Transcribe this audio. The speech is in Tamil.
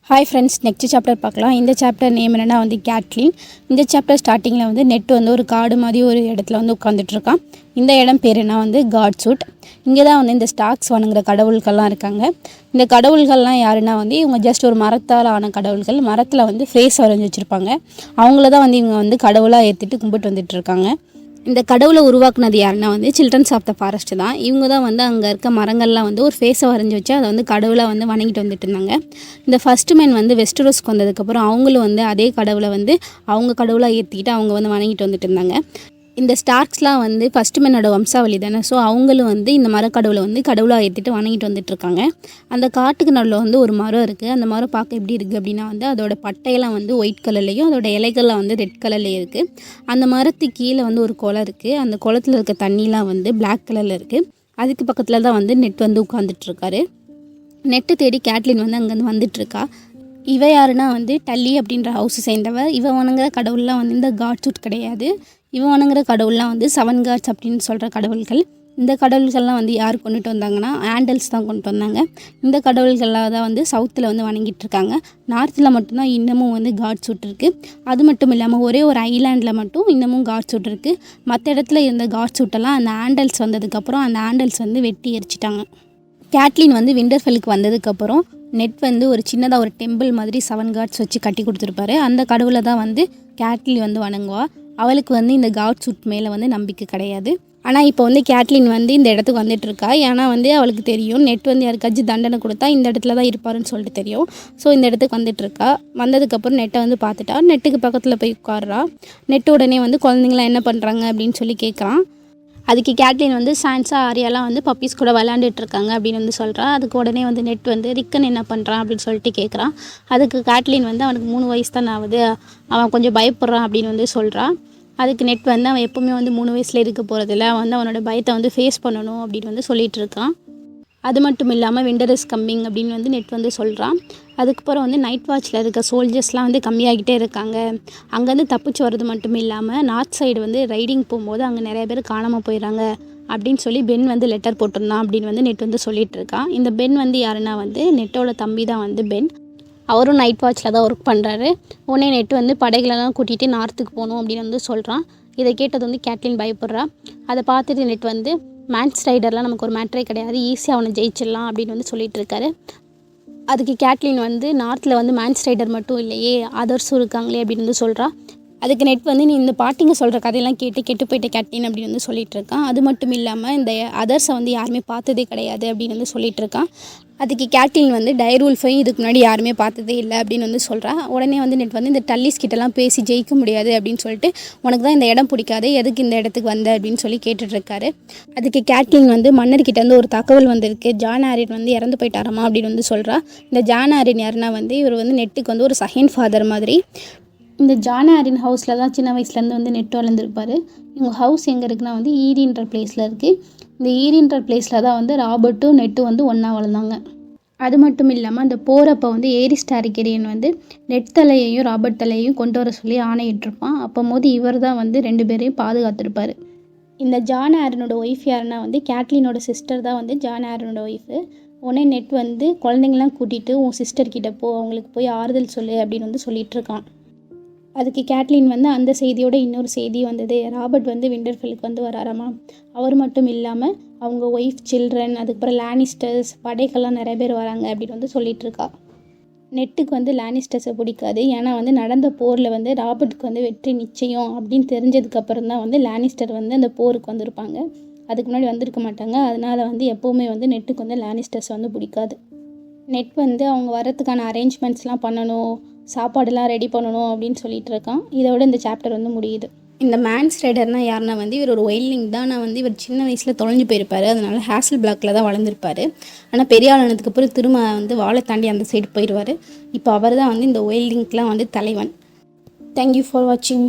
ஹாய் ஃப்ரெண்ட்ஸ், நெக்ஸ்ட் சாப்டர் பார்க்கலாம். இந்த சாப்டர் நேம் என்னென்னா வந்து கேட்லின். இந்த சாப்டர் ஸ்டார்டிங்கில் வந்து நெட் வந்து ஒரு காடு மாதிரி ஒரு இடத்துல வந்து உட்காந்துட்ருக்கான். இந்த இடம் பேர் என்ன வந்து காட்சூட். இங்கே தான் வந்து இந்த ஸ்டாக்ஸ் வணங்குற கடவுள்கள்லாம் இருக்காங்க. இந்த கடவுள்கள்லாம் யாருன்னா வந்து இவங்க ஜஸ்ட் ஒரு மரத்தால் ஆன கடவுள்கள். மரத்தில் வந்து ஃபேஸ் வரைஞ்சி வச்சுருப்பாங்க. அவங்கள தான் வந்து இவங்க வந்து கடவுளாக ஏற்றிட்டு கும்பிட்டு வந்துட்டுருக்காங்க. இந்த கடவுளை உருவாக்குனது யாருன்னா வந்து சில்ட்ரன்ஸ் ஆஃப் த ஃபாரஸ்ட் தான். இவங்க தான் வந்து அங்கே இருக்க மரங்கள்லாம் வந்து ஒரு ஃபேஸை வரைஞ்சி வச்சு அதை வந்து கடவுளாக வந்து வணங்கிட்டு வந்துட்டு இருந்தாங்க. இந்த ஃபஸ்ட்டு மேன் வந்து வெஸ்டரோஸ்க்கு வந்ததுக்கப்புறம் அவங்களும் வந்து அதே கடவுளை வந்து அவங்க கடவுளாக ஏற்றிக்கிட்டு அவங்க வந்து வணங்கிட்டு வந்துட்டு இருந்தாங்க. இந்த ஸ்டார்க்ஸ்லாம் வந்து ஃபஸ்ட்டு மேனோட வம்சாவளி தானே. ஸோ அவங்களும் வந்து இந்த மரக்கடவுளை வந்து கடவுளாக ஏற்றிட்டு வணங்கிட்டு வந்துட்டுருக்காங்க. அந்த காட்டுக்கு நடுவில் வந்து ஒரு மரம் இருக்குது. அந்த மரம் பார்க்க எப்படி இருக்குது அப்படின்னா வந்து அதோட பட்டையெல்லாம் வந்து ஒயிட் கலர்லேயும் அதோட இலைகள்லாம் வந்து ரெட் கலர்லேயும் இருக்குது. அந்த மரத்துக்கு கீழே வந்து ஒரு குளம் இருக்குது. அந்த குளத்தில் இருக்க தண்ணிலாம் வந்து பிளாக் கலரில் இருக்குது. அதுக்கு பக்கத்தில் தான் வந்து நெட் வந்து உட்காந்துட்ருக்காரு. நெட்டு தேடி கேட்லின் வந்து அங்கேருந்து வந்துட்டுருக்கா. இவ யாருன்னா வந்து டல்லி அப்படின்ற ஹவுஸை சேர்ந்தவ. இவ வணங்குற கடவுள்லாம் வந்து இந்த காட்சூட் கிடையாது. இவன் வணங்குற கடவுள்லாம் வந்து 7 காட்ஸ் அப்படின்னு சொல்கிற கடவுள்கள். இந்த கடவுள்கள்லாம் வந்து யார் கொண்டுட்டு வந்தாங்கன்னா ஆண்டல்ஸ் தான் கொண்டு வந்தாங்க. இந்த கடவுள்கள்லாம் தான் வந்து சவுத்தில் வந்து வணங்கிட்டு இருக்காங்க. நார்த்தில் மட்டும்தான் இன்னமும் வந்து காட்சூட் இருக்குது. அது மட்டும் இல்லாமல் ஒரே ஒரு ஐலாண்டில் மட்டும் இன்னமும் காட்சூட் இருக்குது. மற்ற இடத்துல இருந்த காட்சூட்டெல்லாம் அந்த ஆண்டல்ஸ் வந்ததுக்கப்புறம் அந்த ஆண்டல்ஸ் வந்து வெட்டி எரிச்சிட்டாங்க. கேட்லின் வந்து விண்டர்ஃபெல்லுக்கு வந்ததுக்கப்புறம் நெட் வந்து ஒரு சின்னதாக ஒரு டெம்பிள் மாதிரி 7 காட்ஸ் வச்சு கட்டி கொடுத்துருப்பாரு. அந்த கடவுளை தான் வந்து கேட்லின் வந்து வணங்குவா. அவளுக்கு வந்து இந்த காட்சூட் மேலே வந்து நம்பிக்கை கிடையாது. ஆனால் இப்போ வந்து கேட்லின் வந்து இந்த இடத்துக்கு வந்துட்டுருக்கா. ஏன்னா வந்து அவளுக்கு தெரியும் நெட் வந்து யாருக்காச்சும் தண்டனை கொடுத்தா இந்த இடத்துல தான் இருப்பாருன்னு சொல்லிட்டு தெரியும். ஸோ இந்த இடத்துக்கு வந்துட்டுருக்கா. வந்ததுக்கப்புறம் நெட்டை வந்து பார்த்துட்டா. நெட்டுக்கு பக்கத்தில் போய் உட்கார்றா. நெட்டு உடனே வந்து குழந்தைங்களாம் என்ன பண்ணுறாங்க அப்படின்னு சொல்லி கேட்குறான். அதுக்கு கேட்லின் வந்து சான்ஸா ஆரியாலாம் வந்து பப்பீஸ் கூட விளையாண்டுட்ருக்காங்க அப்படின்னு வந்து சொல்கிறான். அதுக்கு உடனே வந்து நெட் வந்து ரிக்கன் என்ன பண்ணுறான் அப்படின்னு சொல்லிட்டு கேட்குறான். அதுக்கு கேட்லின் வந்து அவனுக்கு 3 வயசு தான் ஆகுது, அவன் கொஞ்சம் பயப்படுறான் அப்படின்னு வந்து சொல்கிறான். அதுக்கு நெட் வந்து அவன் எப்போவுமே வந்து 3 வயசில் இருக்க போகிறதில்ல, அவன் வந்து அவனோட பயத்தை வந்து ஃபேஸ் பண்ணணும் அப்படின்னு வந்து சொல்லிகிட்டு இருக்கான். அது மட்டும் இல்லாமல் விண்டர் இஸ் கம்மிங் அப்படின்னு வந்து நெட் வந்து சொல்கிறான். அதுக்கப்புறம் வந்து நைட் வாட்சில் இருக்க சோல்ஜர்ஸ்லாம் வந்து கம்மியாகிட்டே இருக்காங்க. அங்கேருந்து தப்பிச்சு வர்றது மட்டும் இல்லாமல் நார்த் சைடு வந்து ரைடிங் போகும்போது அங்கே நிறைய பேர் காணாமல் போயிடறாங்க அப்படின்னு சொல்லி பென் வந்து லெட்டர் போட்டிருந்தான் அப்படின்னு வந்து நெட் வந்து சொல்லிகிட்டு இருக்கான். இந்த பென் வந்து யாருன்னா வந்து நெட்டோட தம்பி தான் வந்து பென். அவரும் நைட் வாட்சில் தான் ஒர்க் பண்ணுறாரு. உடனே நெட் வந்து படைகளெல்லாம் கூட்டிகிட்டு நார்த்துக்கு போகணும் அப்படின்னு வந்து சொல்கிறான். இதை கேட்டது வந்து கேட்லின் பயப்படுறா. அதை பார்த்துட்டு நெட் வந்து மேன்ஸ் ரைடர்லாம் நமக்கு ஒரு மேட்ரே கிடையாது, ஈஸியாக அவனை ஜெயிச்சிடலாம் அப்படின்னு வந்து சொல்லிகிட்டு இருக்காரு. அதுக்கு கேட்லின் வந்து நார்த்தில் வந்து மேன்ஸ் ரைடர் மட்டும் இல்லையே அதர்ஸும் இருக்காங்களே அப்படின்னு வந்து சொல்கிறா. அதுக்கு நெட் வந்து நீ இந்த பாட்டிங்க சொல்கிற கதையெல்லாம் கெட்டு போயிட்ட கேட்லின் அப்படின்னு வந்து சொல்லிகிட்டு இருக்கான். அது மட்டும் இல்லாமல் இந்த அதர்ஸை வந்து யாருமே பார்த்ததே கிடையாது அப்படின்னு வந்து சொல்லிகிட்டு இருக்கான். அதுக்கு கேட்லின் வந்து டைரூல்ஃபையும் இதுக்கு முன்னாடி யாருமே பார்த்ததே இல்லை அப்படின்னு வந்து சொல்கிறா. உடனே வந்து நெட் வந்து இந்த டல்லிஸ் கிட்டலாம் பேசி ஜெயிக்க முடியாது அப்படின்னு சொல்லிட்டு உனக்கு தான் இந்த இடம் பிடிக்காது, எதுக்கு இந்த இடத்துக்கு வந்த அப்படின்னு சொல்லி கேட்டுட்ருக்காரு. அதுக்கு கேட்லின் வந்து மன்னர்கிட்ட வந்து ஒரு தகவல் வந்திருக்கு, ஜான் ஆரின் வந்து இறந்து போயிட்டாராமா அப்படின்னு வந்து சொல்கிறா. இந்த ஜான் ஆரின் யாருன்னா வந்து இவர் வந்து நெட்டுக்கு வந்து ஒரு செகண்ட் ஃபாதர் மாதிரி. இந்த ஜான் ஆரின் ஹவுஸில் தான் சின்ன வயசுலேருந்து வந்து நெட் வளர்ந்துருப்பார். இவங்க ஹவுஸ் எங்கே இருக்குன்னா வந்து ஈரின்ற பிளேஸில் இருக்குது. இந்த ஈரின்ற பிளேஸில் தான் வந்து ராபர்ட்டும் நெட்டும் வந்து ஒன்றா வளர்ந்தாங்க. அது மட்டும் இல்லாமல் அந்த போகிறப்ப வந்து ஏரிஸ் டார்கெரியன் வந்து நெட் தலையையும் ராபர்ட் தலையையும் கொண்டு வர சொல்லி ஆணையிட்டிருப்பான். அப்போது இவர் தான் வந்து 2 பேரையும் பாதுகாத்துருப்பார். இந்த ஜான் ஆரனோட ஒய்ஃப் யாருன்னா வந்து கேட்லினோட சிஸ்டர் தான் வந்து ஜான் ஆரனோட ஒய்ஃபு. உடனே நெட் வந்து குழந்தைங்களாம் கூட்டிகிட்டு உன் சிஸ்டர்கிட்ட போ, அவங்களுக்கு போய் ஆறுதல் சொல்லு அப்படின்னு வந்து சொல்லிகிட்டு இருக்கான். அதுக்கு கேட்லின் வந்து அந்த செய்தியோட இன்னொரு செய்தி வந்தது, ராபர்ட் வந்து விண்டர்ஃபெல்லுக்கு வந்து வராராமா. அவர் மட்டும் இல்லாமல் அவங்க ஒய்ஃப், சில்ட்ரன், அதுக்கப்புறம் லானிஸ்டர்ஸ் படைகள்லாம் நிறைய பேர் வராங்க அப்படின்னு வந்து சொல்லிகிட்டு இருக்கா. நெட்டுக்கு வந்து லானிஸ்டர்ஸை பிடிக்காது. ஏன்னா வந்து நடந்த போரில் வந்து ராபர்ட்டுக்கு வந்து வெற்றி நிச்சயம் அப்படின்னு தெரிஞ்சதுக்கப்புறம் தான் வந்து லானிஸ்டர் வந்து அந்த போருக்கு வந்திருப்பாங்க. அதுக்கு முன்னாடி வந்திருக்க மாட்டாங்க. அதனால் வந்து எப்போவுமே வந்து நெட்டுக்கு வந்து லானிஸ்டர்ஸ் வந்து பிடிக்காது. நெட் வந்து அவங்க வரத்துக்கான அரேஞ்ச்மெண்ட்ஸ்லாம் பண்ணணும், சாப்பாடுலாம் ரெடி பண்ணணும் அப்படின்னு சொல்லிட்டு இருக்கான். இதோட இந்த சாப்டர் வந்து முடியுது. இந்த மேன்ஸ் ரைடர்னால் யாருன்னா வந்து இவர் ஒரு ஒயில்டிங் தான். நான் வந்து இவர் சின்ன வயசில் தொலைஞ்சு போயிருப்பார். அதனால ஹேசல் பிளாக்கில் தான் வளர்ந்துருப்பார். ஆனால் பெரிய ஆளானதுக்கு அப்புறம் திரும்ப வந்து வாழை தாண்டி அந்த சைடு போயிடுவார். இப்போ அவர் தான் வந்து இந்த ஒயில்டிங்க்கெலாம் வந்து தலைவன். தேங்க்யூ ஃபார் வாட்சிங்.